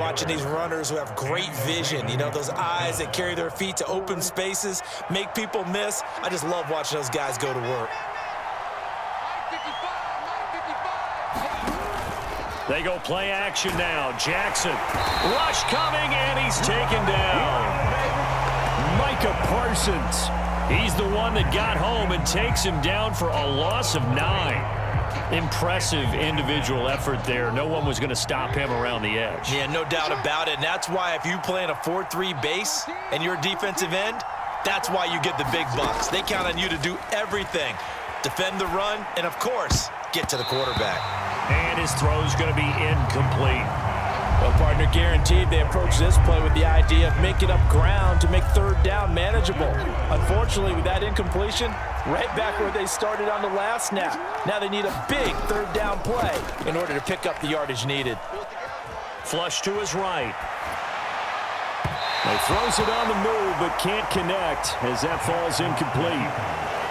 Watching these runners who have great vision, you know, those eyes that carry their feet to open spaces, make people miss. I just love watching those guys go to work. They go play action now. Jackson. Rush coming, and he's taken down. Micah Parsons. He's the one that got home and takes him down for a loss of 9. Impressive individual effort there. No one was going to stop him around the edge. Yeah, no doubt about it. And that's why if you play in a 4-3 base and you're a defensive end, that's why you get the big bucks. They count on you to do everything. Defend the run and, of course, get to the quarterback. And his throw's going to be incomplete. Well, partner, guaranteed they approach this play with the idea of making up ground to make third down manageable. Unfortunately, with that incompletion, right back where they started on the last snap. Now they need a big third down play in order to pick up the yardage needed. Flush to his right. He throws it on the move, but can't connect as that falls incomplete.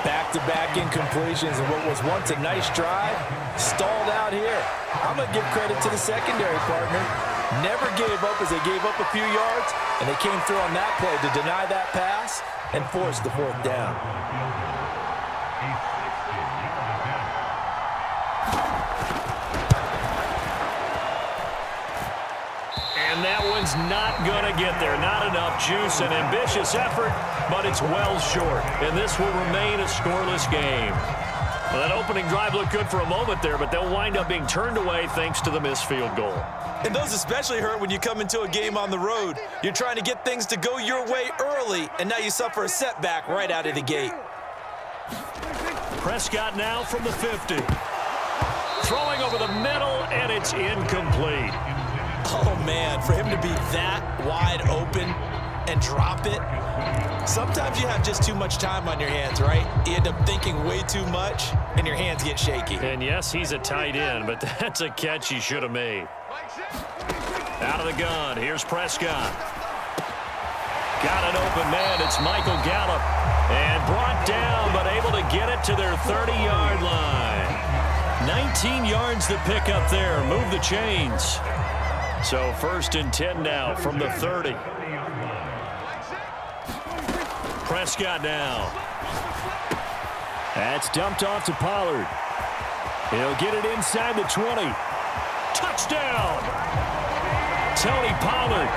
Back-to-back incompletions, and what was once a nice drive stalled out here. I'm going to give credit to the secondary, partner. Never gave up as they gave up a few yards, and they came through on that play to deny that pass and force the fourth down. And that one's not going to get there. Not enough juice. An ambitious effort, but it's well short. And this will remain a scoreless game. Well, that opening drive looked good for a moment there, but they'll wind up being turned away thanks to the missed field goal. And those especially hurt when you come into a game on the road. You're trying to get things to go your way early, and now you suffer a setback right out of the gate. Prescott now from the 50. Throwing over the middle, and it's incomplete. Oh, man, for him to be that wide open and drop it, sometimes you have just too much time on your hands, right? You end up thinking way too much, and your hands get shaky. And, yes, he's a tight end, but that's a catch he should have made. Out of the gun, here's Prescott. Got an open man, it's Michael Gallup. And brought down, but able to get it to their 30-yard line. 19 yards to pick up there, move the chains. So 1st and 10 now from the 30. Prescott now. That's dumped off to Pollard. He'll get it inside the 20. Touchdown! Tony Pollard,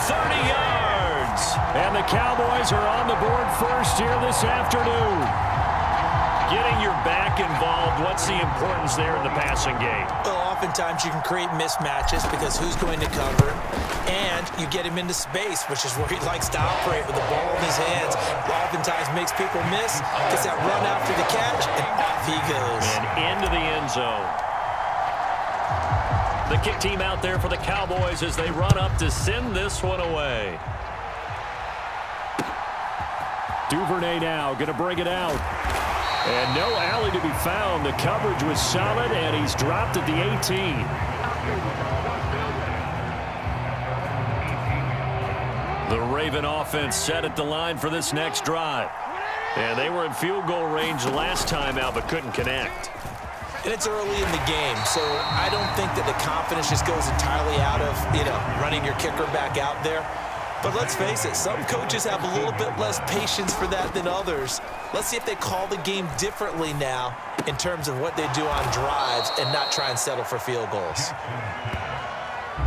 30 yards. And the Cowboys are on the board first here this afternoon. Getting your back involved, what's the importance there in the passing game? Well, oftentimes you can create mismatches because who's going to cover, and you get him into space, which is where he likes to operate with the ball in his hands. Oftentimes makes people miss, gets that run after the catch, and off he goes. And into the end zone. The kick team out there for the Cowboys as they run up to send this one away. Duvernay now going to bring it out. And no alley to be found. The coverage was solid, and he's dropped at the 18. The Raven offense set at the line for this next drive. And they were in field goal range last time out, but couldn't connect. And it's early in the game, so I don't think that the confidence just goes entirely out of, running your kicker back out there. But let's face it, some coaches have a little bit less patience for that than others. Let's see if they call the game differently now in terms of what they do on drives and not try and settle for field goals.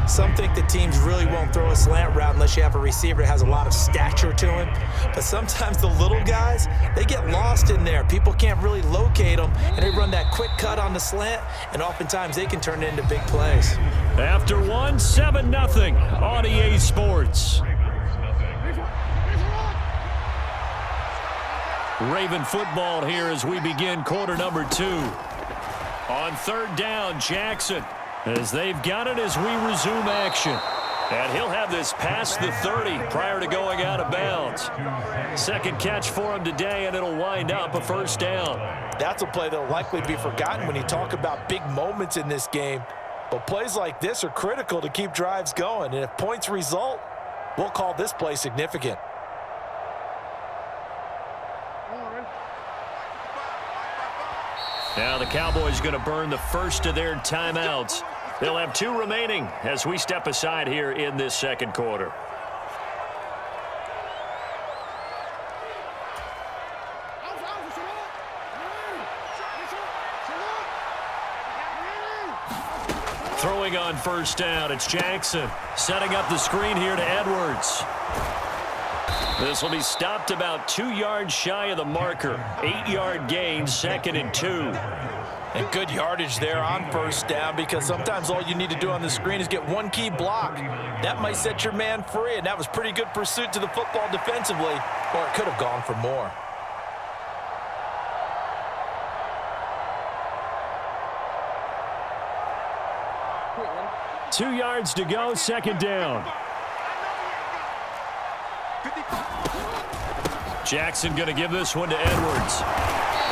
Some think that teams really won't throw a slant route unless you have a receiver that has a lot of stature to him. But sometimes the little guys, they get lost in there. People can't really locate them, and they run that quick cut on the slant, and oftentimes they can turn it into big plays. After 7-0 on EA Sports. Raven football here as we begin quarter number 2. On 3rd down, Jackson, as they've got it as we resume action. And he'll have this past the 30 prior to going out of bounds. Second catch for him today, and it'll wind up a 1st down. That's a play that will likely be forgotten when you talk about big moments in this game. But plays like this are critical to keep drives going. And if points result, we'll call this play significant. Now the Cowboys going to burn the first of their timeouts They'll have 2 remaining as we step aside here in this second quarter. Throwing on first down, it's Jackson. Setting up the screen here to Edwards. This will be stopped about 2 yards shy of the marker. 8-yard gain, 2nd and 2. And good yardage there on first down, because sometimes all you need to do on the screen is get one key block. That might set your man free, and that was pretty good pursuit to the football defensively, or it could have gone for more. Two yards to go, 2nd down. Jackson going to give this one to Edwards.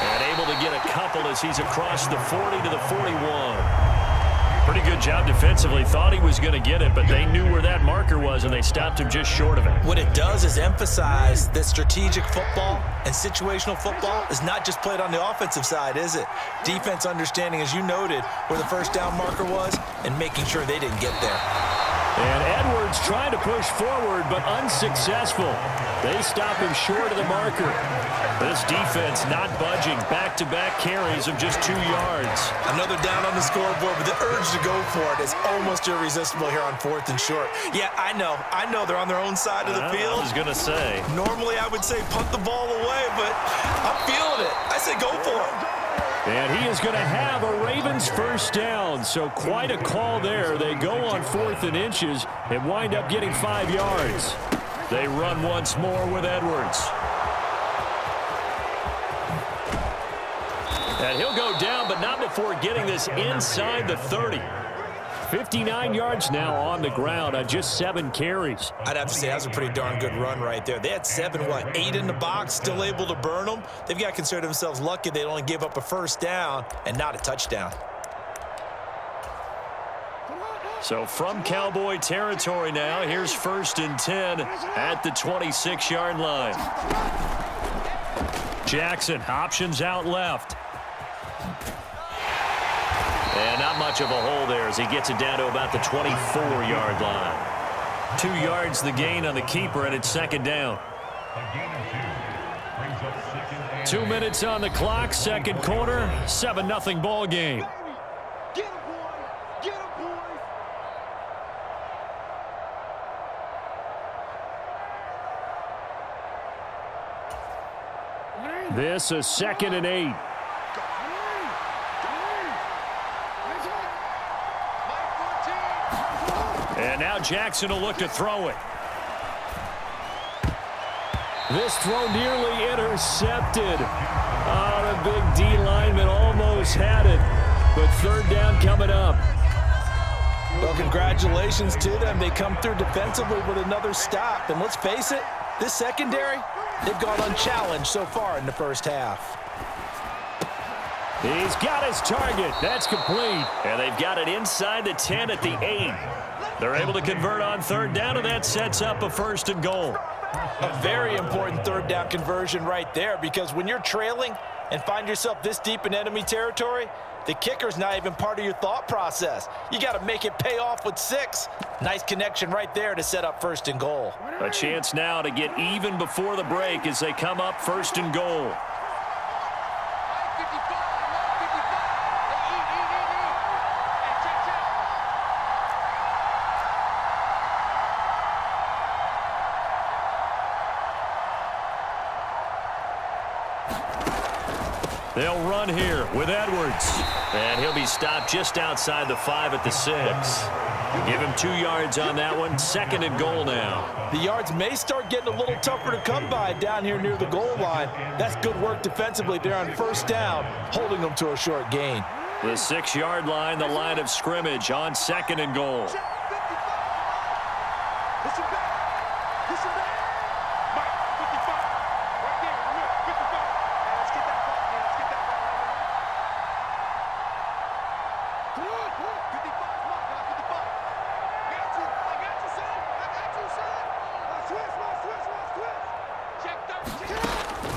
And able to get a couple as he's across the 40 to the 41. Pretty good job defensively. Thought he was going to get it, but they knew where that marker was, and they stopped him just short of it. What it does is emphasize that strategic football and situational football is not just played on the offensive side, is it? Defense understanding, as you noted, where the first down marker was and making sure they didn't get there. And Edwards trying to push forward, but unsuccessful. They stop him short of the marker. This defense not budging. Back-to-back carries of just 2 yards. Another down on the scoreboard, but the urge to go for it is almost irresistible here on 4th and short. Yeah, I know they're on their own side of the field. I was going to say. Normally I would say punt the ball away, but I'm feeling it. I say go for it. And he is going to have a Ravens first down, so quite a call there. They go on 4th and inches and wind up getting 5 yards. They run once more with Edwards. And he'll go down, but not before getting this inside the 30. 59 yards now on the ground on just 7 carries. I'd have to say that was a pretty darn good run right there. They had 8 in the box, still able to burn them. They've got to consider themselves lucky they only gave up a first down and not a touchdown. So from Cowboy territory now, here's 1st and 10 at the 26-yard line. Jackson, options out left. And not much of a hole there as he gets it down to about the 24-yard line. 2 yards the gain on the keeper, and it's 2nd down. 2 minutes on the clock, second quarter, 7-0 ball game. This is 2nd and 8. And now Jackson will look to throw it. This throw nearly intercepted. Oh, the big D lineman almost had it. But 3rd down coming up. Well, congratulations to them. They come through defensively with another stop. And let's face it, this secondary, they've gone unchallenged so far in the first half. He's got his target. That's complete. And they've got it inside the 10 at the 8. They're able to convert on 3rd down, and that sets up a 1st and goal. A very important 3rd down conversion right there, because when you're trailing and find yourself this deep in enemy territory, the kicker's not even part of your thought process. You got to make it pay off with 6. Nice connection right there to set up 1st and goal. A chance now to get even before the break as they come up 1st and goal. They'll run here with Edwards. And he'll be stopped just outside the 5 at the 6. Give him 2 yards on that one. 2nd and goal now. The yards may start getting a little tougher to come by down here near the goal line. That's good work defensively there on 1st down, holding them to a short gain. The 6-yard line, the line of scrimmage on 2nd and goal.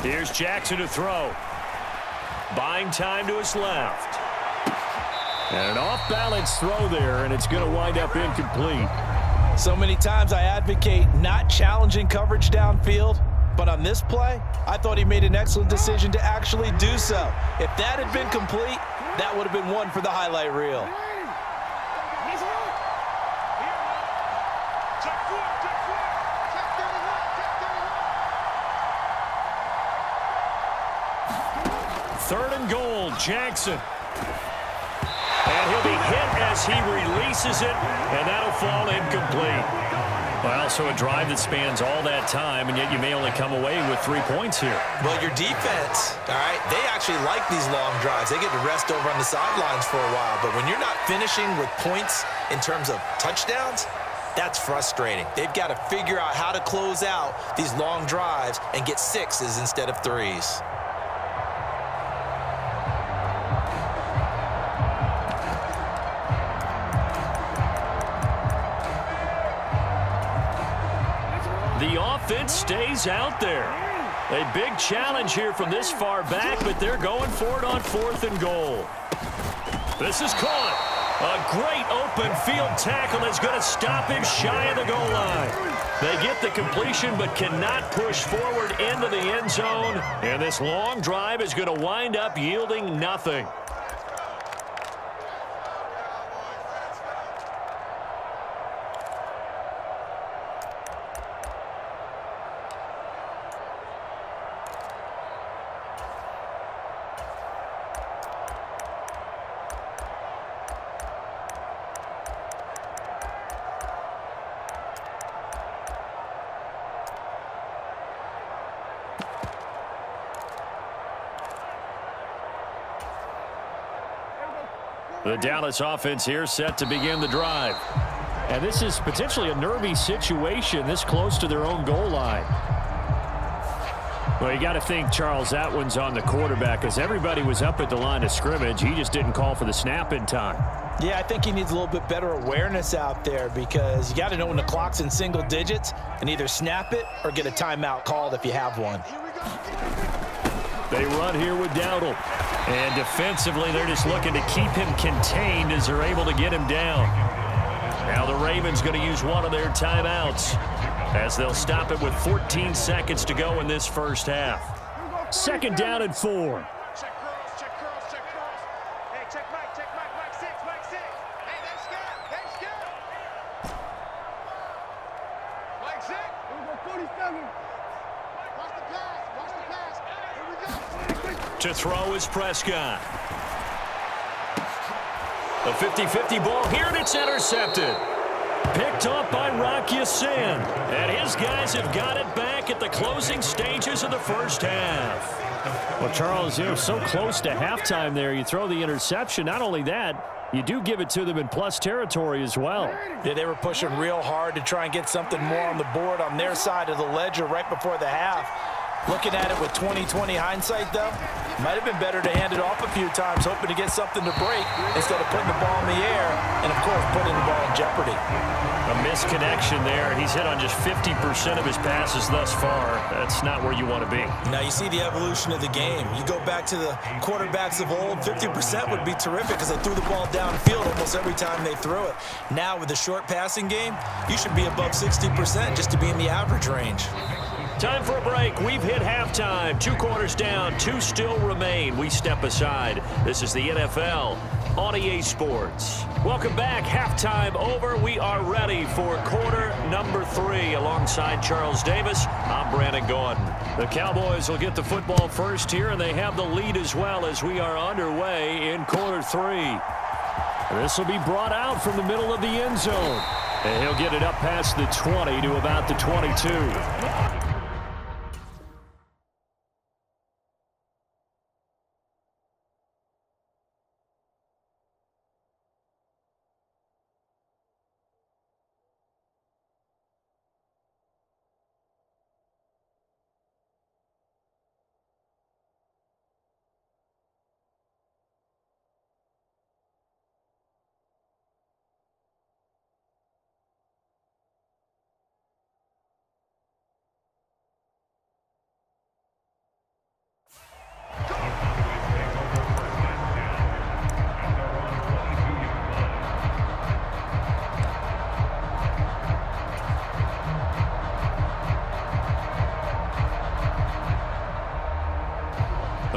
Here's Jackson to throw. Buying time to his left. And an off-balance throw there, and it's going to wind up incomplete. So many times I advocate not challenging coverage downfield, but on this play, I thought he made an excellent decision to actually do so. If that had been complete, that would have been one for the highlight reel. Third and goal, Jackson. And he'll be hit as he releases it, and that'll fall incomplete. Well, so a drive that spans all that time, and yet you may only come away with 3 points here. Well, your defense, all right, they actually like these long drives. They get to rest over on the sidelines for a while. But when you're not finishing with points in terms of touchdowns, that's frustrating. They've got to figure out how to close out these long drives and get 6s instead of 3s. The offense stays out there. A big challenge here from this far back, but they're going for it on 4th and goal. This is caught. A great open field tackle is going to stop him shy of the goal line. They get the completion but cannot push forward into the end zone, and this long drive is going to wind up yielding nothing. The Dallas offense here set to begin the drive. And this is potentially a nervy situation this close to their own goal line. Well, you got to think, Charles, that one's on the quarterback as everybody was up at the line of scrimmage. He just didn't call for the snap in time. Yeah, I think he needs a little bit better awareness out there because you got to know when the clock's in single digits and either snap it or get a timeout called if you have one. They run here with Dowdle. And defensively, they're just looking to keep him contained as they're able to get him down. Now the Ravens going to use one of their timeouts as they'll stop it with 14 seconds to go in this first half. 2nd down and 4. Check curls, check curls, check curls. Hey, check Mike 6, Mike 6. Hey, that's good, Mike 6. Here we go, 47. Watch the pass. Here we go. To throw is Prescott. A 50-50 ball here, and it's intercepted. Picked off by Rocky Sin. And his guys have got it back at the closing stages of the first half. Well, Charles, you're so close to halftime there. You throw the interception. Not only that, you do give it to them in plus territory as well. Yeah, they were pushing real hard to try and get something more on the board on their side of the ledger right before the half. Looking at it with 20/20 hindsight, though, might have been better to hand it off a few times, hoping to get something to break instead of putting the ball in the air and, of course, putting the ball in jeopardy. A misconnection there. He's hit on just 50% of his passes thus far. That's not where you want to be. Now, you see the evolution of the game. You go back to the quarterbacks of old, 50% would be terrific because they threw the ball downfield almost every time they threw it. Now, with the short passing game, you should be above 60% just to be in the average range. Time for a break. We've hit halftime. 2 quarters down. 2 still remain. We step aside. This is the NFL on EA Sports. Welcome back. Halftime over. We are ready for quarter number 3. Alongside Charles Davis, I'm Brandon Gordon. The Cowboys will get the football first here, and they have the lead as well as we are underway in quarter 3. This will be brought out from the middle of the end zone. And he'll get it up past the 20 to about the 22.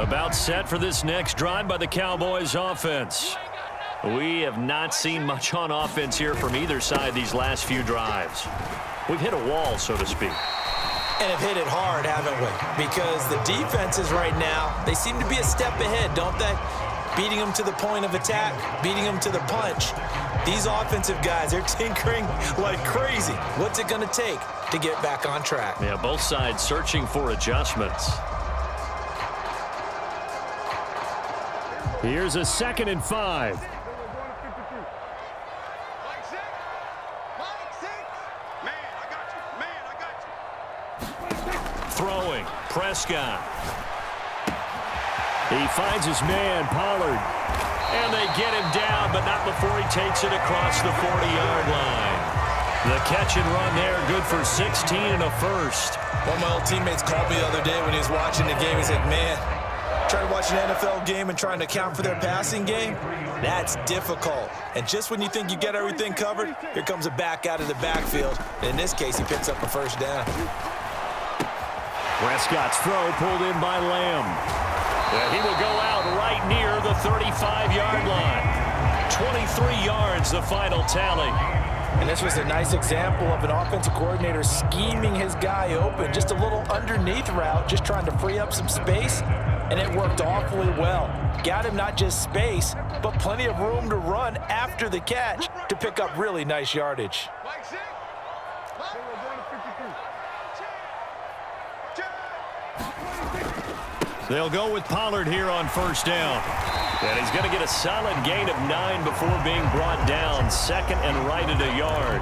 About set for this next drive by the Cowboys offense. We have not seen much on offense here from either side these last few drives. We've hit a wall, so to speak. And have hit it hard, haven't we? Because the defenses right now, they seem to be a step ahead, don't they? Beating them to the point of attack, beating them to the punch. These offensive guys, they're tinkering like crazy. What's it going to take to get back on track? Yeah, both sides searching for adjustments. Here's a 2nd and 5. Throwing, Prescott. He finds his man, Pollard. And they get him down, but not before he takes it across the 40-yard line. The catch and run there, good for 16 and a first. One of my old teammates called me the other day when he was watching the game. He said, man, trying to watch an NFL game and trying to account for their passing game, that's difficult. And just when you think you get everything covered, here comes a back out of the backfield. In this case, he picks up a first down. Prescott's throw pulled in by Lamb. And he will go out right near the 35-yard line. 23 yards, the final tally. And this was a nice example of an offensive coordinator scheming his guy open. Just a little underneath route, just trying to free up some space. And it worked awfully well. Got him not just space, but plenty of room to run after the catch to pick up really nice yardage. They'll go with Pollard here on first down. And he's going to get a solid gain of 9 before being brought down. 2nd and right at a yard.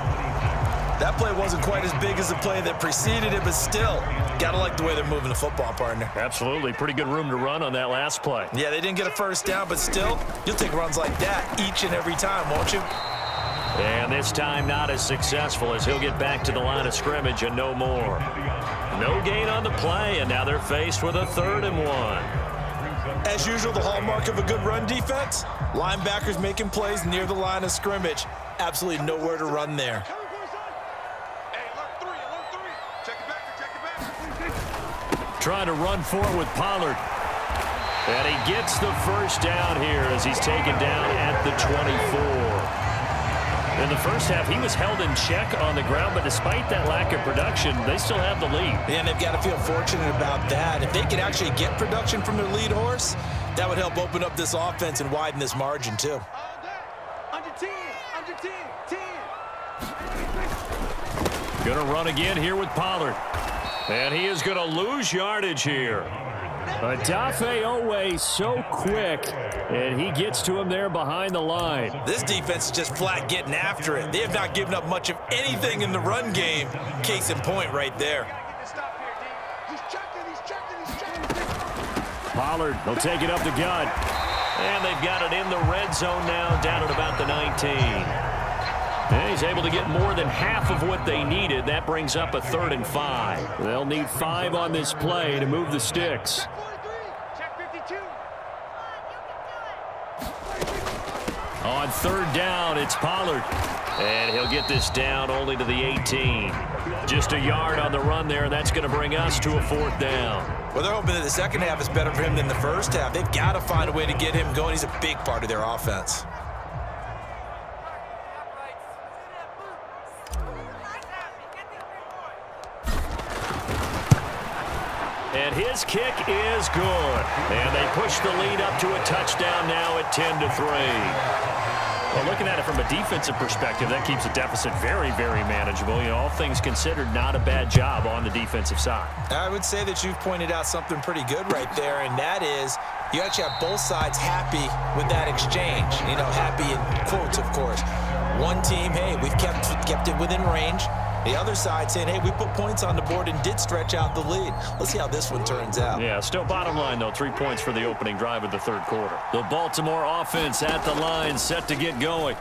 That play wasn't quite as big as the play that preceded it, but still, got to like the way they're moving the football, partner. Absolutely. Pretty good room to run on that last play. Yeah, they didn't get a first down, but still, you'll take runs like that each and every time, won't you? And this time not as successful as he'll get back to the line of scrimmage and no more. No gain on the play, and now they're faced with a 3rd and 1. As usual, the hallmark of a good run defense, linebackers making plays near the line of scrimmage. Absolutely nowhere to run there. Trying to run forward with Pollard. And he gets the first down here as he's taken down at the 24. In the first half, he was held in check on the ground, but despite that lack of production, they still have the lead. Yeah, and they've got to feel fortunate about that. If they could actually get production from their lead horse, that would help open up this offense and widen this margin, too. Under 10, under 10, 10. Going to run again here with Pollard. And he is going to lose yardage here. Adafe Owe so quick, and he gets to him there behind the line. This defense is just flat getting after it. They have not given up much of anything in the run game. Case in point right there. Pollard, he'll take it up the gut. And they've got it in the red zone now, down at about the 19. And he's able to get more than half of what they needed. That brings up a 3rd and 5. They'll need 5 on this play to move the sticks. On 3rd down, it's Pollard. And he'll get this down only to the 18. Just a yard on the run there, and that's going to bring us to a 4th down. Well, they're hoping that the second half is better for him than the first half. They've got to find a way to get him going. He's a big part of their offense. And his kick is good. And they push the lead up to a touchdown now at 10-3. Well, looking at it from a defensive perspective, that keeps the deficit very, very manageable. You know, all things considered, not a bad job on the defensive side. I would say that you've pointed out something pretty good right there, and that is you actually have both sides happy with that exchange. You know, happy in quotes, of course. One team, hey, we've kept it within range. The other side saying, hey, we put points on the board and did stretch out the lead. Let's see how this one turns out. Yeah, still bottom line, though, 3 points for the opening drive of the 3rd quarter. The Baltimore offense at the line, set to get going.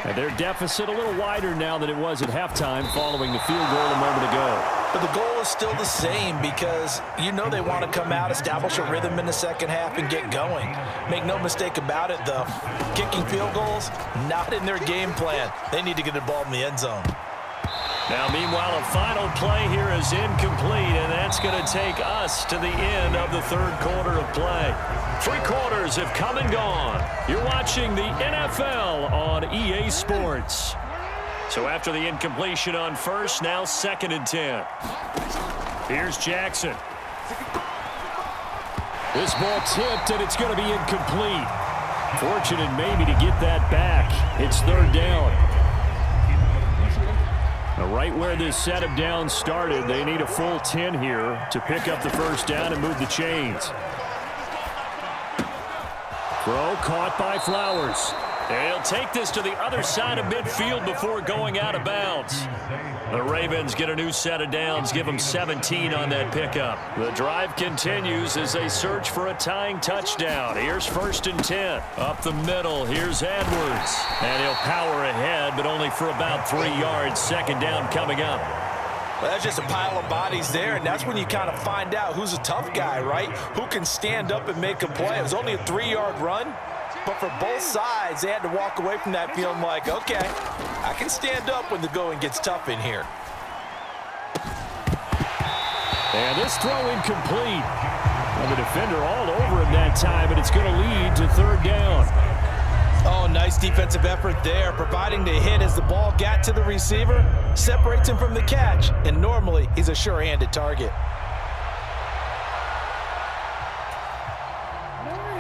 And their deficit a little wider now than it was at halftime following the field goal a moment ago. But the goal is still the same because you know they want to come out, establish a rhythm in the second half, and get going. Make no mistake about it, though. Kicking field goals, not in their game plan. They need to get the ball in the end zone. Now, meanwhile, a final play here is incomplete, and that's going to take us to the end of the third quarter of play. 3 quarters have come and gone. You're watching the NFL on EA Sports. So after the incompletion on first, now 2nd and 10. Here's Jackson. This ball tipped, and it's going to be incomplete. Fortunate maybe to get that back. It's 3rd down. Now, right where this set of downs started, they need a full 10 here to pick up the first down and move the chains. Throw caught by Flowers. And he'll take this to the other side of midfield before going out of bounds. The Ravens get a new set of downs, give them 17 on that pickup. The drive continues as they search for a tying touchdown. Here's 1st and 10. Up the middle, here's Edwards. And he'll power ahead, but only for about 3 yards. 2nd down coming up. Well, that's just a pile of bodies there, and that's when you kind of find out who's a tough guy, right? Who can stand up and make a play. It was only a 3-yard run. But for both sides, they had to walk away from that feeling like, okay, I can stand up when the going gets tough in here. And this throw incomplete. Well, the defender all over him that time, but it's going to lead to 3rd down. Oh, nice defensive effort there, providing the hit as the ball got to the receiver, separates him from the catch, and normally he's a sure-handed target.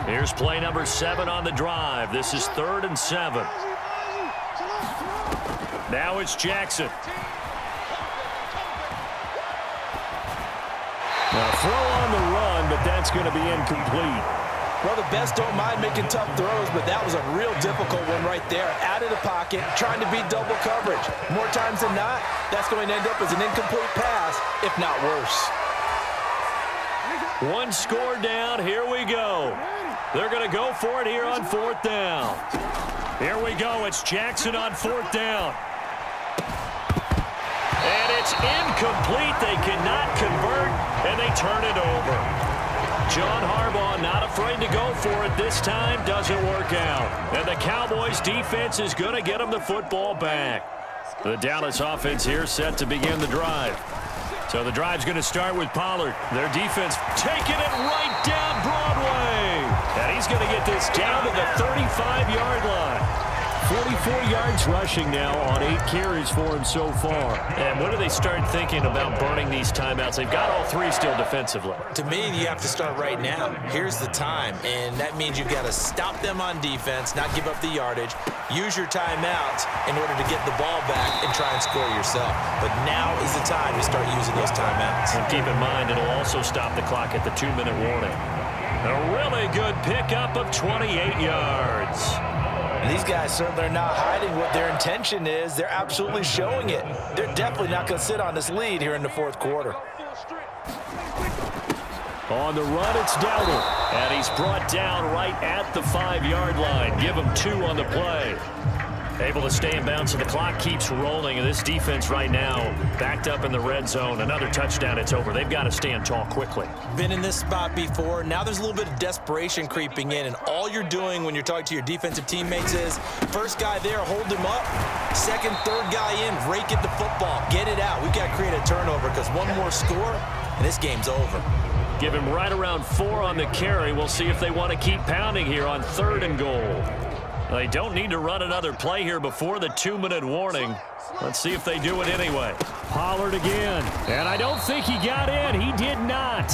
Here's play number 7 on the drive. This is 3rd and 7. Now it's Jackson. Now throw on the run, but that's going to be incomplete. Well, the best don't mind making tough throws, but that was a real difficult one right there. Out of the pocket, trying to beat double coverage. More times than not, that's going to end up as an incomplete pass, if not worse. 1 score down. Here we go. They're going to go for it here on 4th down. Here we go. It's Jackson on 4th down. And it's incomplete. They cannot convert, and they turn it over. John Harbaugh not afraid to go for it this time. Doesn't work out. And the Cowboys defense is going to get them the football back. The Dallas offense here set to begin the drive. So the drive's going to start with Pollard. Their defense taking it right down Broadway. And he's going to get this down to the 35-yard line. 44 yards rushing now on 8 carries for him so far. And when do they start thinking about burning these timeouts? They've got all 3 still defensively. To me, you have to start right now. Here's the time, and that means you've got to stop them on defense, not give up the yardage, use your timeouts in order to get the ball back and try and score yourself. But now is the time to start using those timeouts. And keep in mind, it'll also stop the clock at the 2-minute warning. A really good pickup of 28 yards. These guys certainly are not hiding what their intention is. They're absolutely showing it. They're definitely not going to sit on this lead here in the 4th quarter. On the run, it's Dowdle. And he's brought down right at the 5-yard line. Give him 2 on the play. Able to stay in bounds, so the clock keeps rolling. And this defense right now backed up in the red zone. Another touchdown, it's over. They've got to stand tall quickly. Been in this spot before. Now there's a little bit of desperation creeping in, and all you're doing when you're talking to your defensive teammates is first guy there, hold him up. Second, third guy in, rake at the football. Get it out. We've got to create a turnover because one more score, and this game's over. Give him right around 4 on the carry. We'll see if they want to keep pounding here on 3rd and goal. They don't need to run another play here before the 2-minute warning. Let's see if they do it anyway. Pollard again. And I don't think he got in. He did not.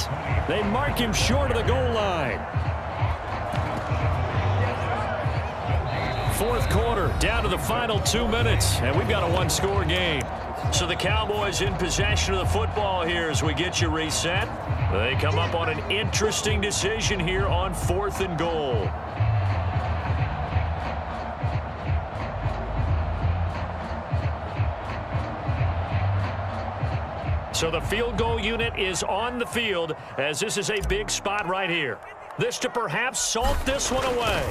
They mark him short of the goal line. 4th quarter, down to the final 2 minutes. And we've got a 1-score game. So the Cowboys in possession of the football here as we get you reset. They come up on an interesting decision here on 4th and goal. So the field goal unit is on the field as this is a big spot right here. This to perhaps salt this one away.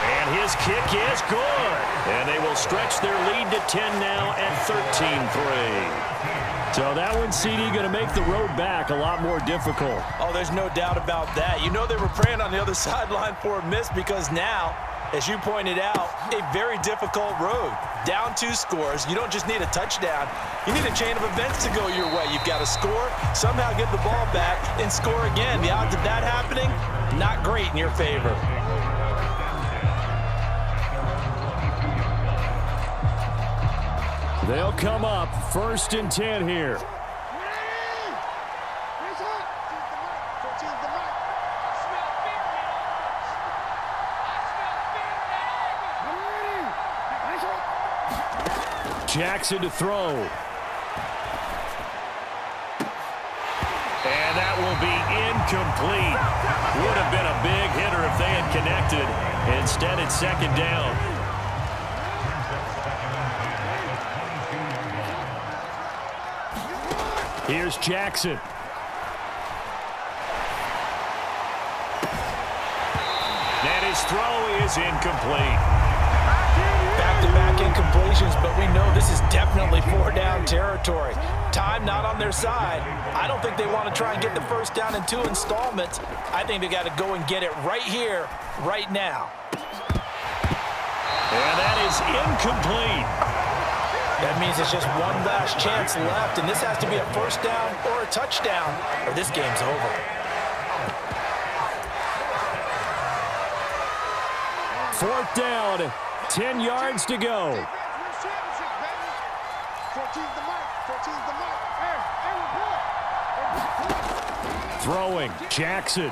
And his kick is good. And they will stretch their lead to 10 now at 13-3. So that one, CD, going to make the road back a lot more difficult. Oh, there's no doubt about that. You know they were praying on the other sideline for a miss because now As you pointed out, a very difficult road. Down 2 scores. You don't just need a touchdown. You need a chain of events to go your way. You've got to score, somehow get the ball back, and score again. The odds of that happening, not great in your favor. They'll come up 1st and 10 here. Jackson to throw. And that will be incomplete. Would have been a big hitter if they had connected. Instead, it's 2nd down. Here's Jackson. And his throw is incomplete. Back-to-back incompletions, but we know this is definitely 4-down territory. Time not on their side. I don't think they want to try and get the 1st down in 2 installments. I think they got to go and get it right here, right now. And that is incomplete. That means it's just one last chance left, and this has to be a 1st down or a touchdown, or this game's over. 4th down, 10 yards to go. Throwing, Jackson.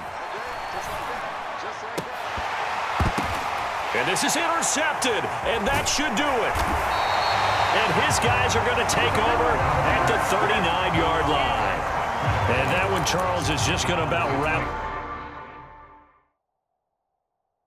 And this is intercepted, and that should do it. And his guys are going to take over at the 39-yard line. And that one, Charles, is just going to about wrap